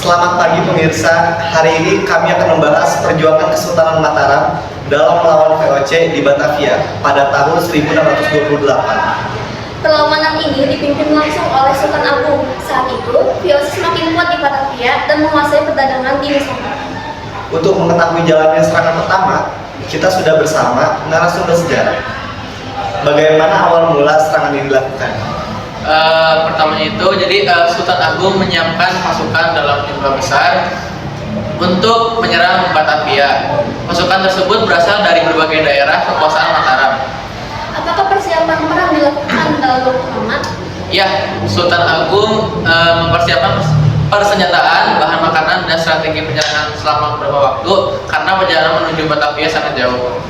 Selamat pagi pemirsa, hari ini kami akan membahas perjuangan Kesultanan Mataram dalam melawan VOC di Batavia pada tahun 1628. Perlawanan ini dipimpin langsung oleh Sultan Agung. Saat itu, VOC semakin kuat di Batavia dan menguasai perdagangan di Nusantara. Untuk mengetahui jalannya serangan pertama, kita sudah bersama narasumber sejarah. Bagaimana awal mula serangan ini dilakukan? Pertamanya itu, Sultan Agung menyiapkan pasukan dalam jumlah besar untuk menyerang Batavia. Pasukan tersebut berasal dari berbagai daerah kekuasaan Mataram. Apakah persiapan perang dilakukan dalam waktu lama? Ya, Sultan Agung mempersiapkan persenjataan, bahan makanan, dan strategi penyerangan selama beberapa waktu karena perjalanan menuju Batavia sangat jauh.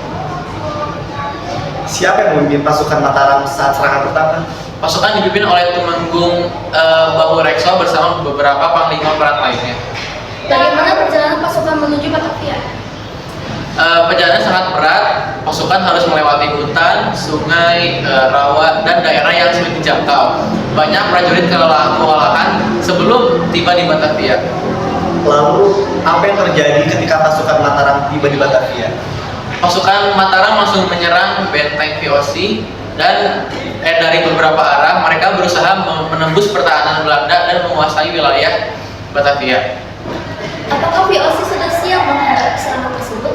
Siapa yang memimpin pasukan Mataram saat serangan pertama? Pasukan dipimpin oleh Tumenggung Bahu Rekso bersama beberapa panglima perang lainnya. Bagaimana perjalanan pasukan menuju Batavia? Perjalanan sangat berat, pasukan harus melewati hutan, sungai, rawa, dan daerah yang sulit dijangkau. Banyak prajurit kewalahan sebelum tiba di Batavia. Lalu, apa yang terjadi ketika pasukan Mataram tiba di Batavia? Pasukan Mataram langsung menyerang benteng VOC dan dari beberapa arah mereka berusaha menembus pertahanan Belanda dan menguasai wilayah Batavia. Apakah VOC sudah siap menghadapi serangan tersebut?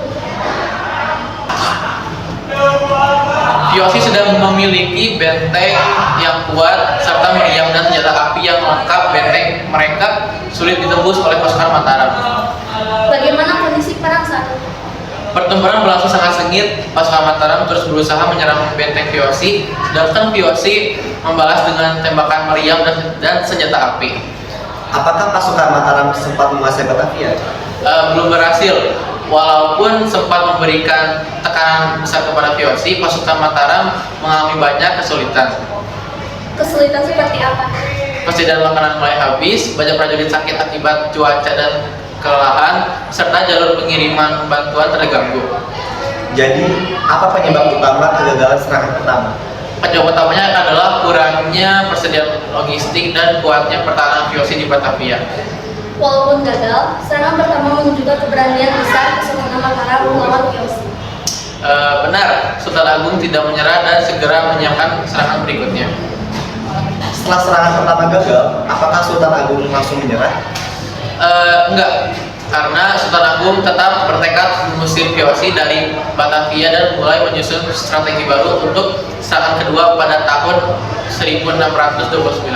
VOC sudah memiliki benteng yang kuat serta meriam dan senjata api yang lengkap. Benteng mereka sulit ditembus oleh pasukan Mataram. Bagaimana kondisi perang saat itu? Pertempuran berlangsung sangat sengit. Pasukan Mataram terus berusaha menyerang benteng VOC, sedangkan VOC membalas dengan tembakan meriam dan senjata api. Apakah pasukan Mataram sempat menguasai Batavia? Belum berhasil. Walaupun sempat memberikan tekanan besar kepada VOC, pasukan Mataram mengalami banyak kesulitan. Kesulitan seperti apa? Persediaan makanan mulai habis, banyak prajurit sakit akibat cuaca dan kelelahan, serta jalur pengiriman bantuan terganggu. Jadi, apa penyebab utama kegagalan serangan pertama? Penyebab utamanya adalah kurangnya persediaan logistik dan kuatnya pertahanan VOC di Batavia. Walaupun gagal, serangan pertama menunjukkan keberanian besar Kesultanan Mataram melawan VOC. Benar, Sultan Agung tidak menyerah dan segera menyiapkan serangan berikutnya. Setelah serangan pertama gagal, apakah Sultan Agung langsung menyerah? Enggak, karena Sultan Agung tetap bertekad mengusir VOC dari Batavia dan mulai menyusun strategi baru untuk serangan kedua pada tahun 1629.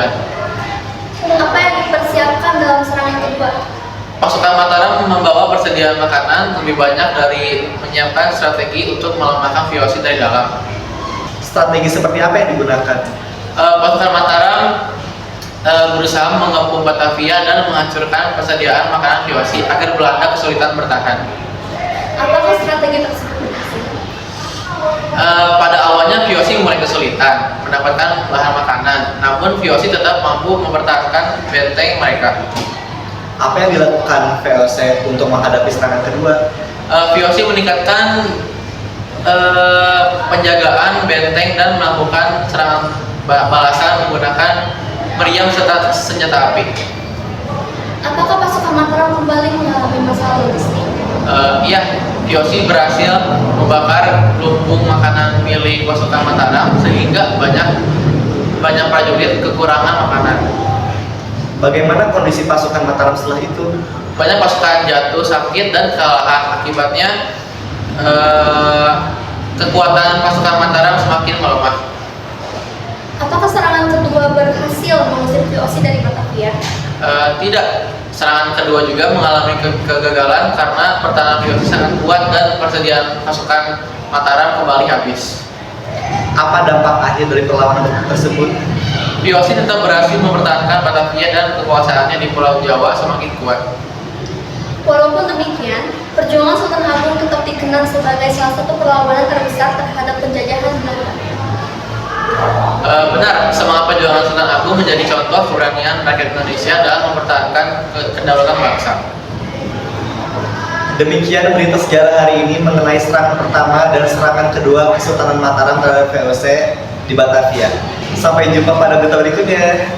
Apa yang dipersiapkan dalam serangan kedua? Pasukan Mataram membawa persediaan makanan lebih banyak dari menyiapkan strategi untuk melemahkan VOC dari dalam. Strategi seperti apa yang digunakan? Pasukan Mataram berusaha mengepung Batavia dan menghancurkan persediaan makanan VOC agar Belanda kesulitan bertahan. Apakah strategi tersebut berhasil? Pada awalnya VOC mulai kesulitan mendapatkan bahan makanan, namun VOC tetap mampu mempertahankan benteng mereka. Apa yang dilakukan VOC untuk menghadapi serangan kedua? VOC meningkatkan penjagaan benteng dan melakukan serangan balasan menggunakan meriam serta senjata api. Apakah pasukan Mataram kembali mengalami masalah logistik? Iya, VOC berhasil membakar lumbung makanan milik pasukan Mataram sehingga banyak prajurit kekurangan makanan. Bagaimana kondisi pasukan Mataram setelah itu? Banyak pasukan jatuh sakit dan kelelahan. Akibatnya kekuatan pasukan Mataram semakin melemah. Apakah serangan kedua berhasil mengusir VOC dari Batavia? Tidak, serangan kedua juga mengalami kegagalan karena pertahanan VOC sangat kuat dan persediaan pasukan Mataram kembali habis. Apa dampak akhir dari perlawanan tersebut? VOC tetap berhasil mempertahankan Batavia dan kekuasaannya di Pulau Jawa semakin kuat. Walaupun demikian, perjuangan Sultan Agung tetap dikenal sebagai salah satu perlawanan terbesar terhadap penjajahan Belanda. Benar, semangat perjuangan Sultan Agung menjadi contoh keberanian rakyat Indonesia dalam mempertahankan kedaulatan bangsa. Demikian berita sejarah hari ini mengenai serangan pertama dan serangan kedua Kesultanan Mataram terhadap VOC di Batavia. Sampai jumpa pada berita berikutnya.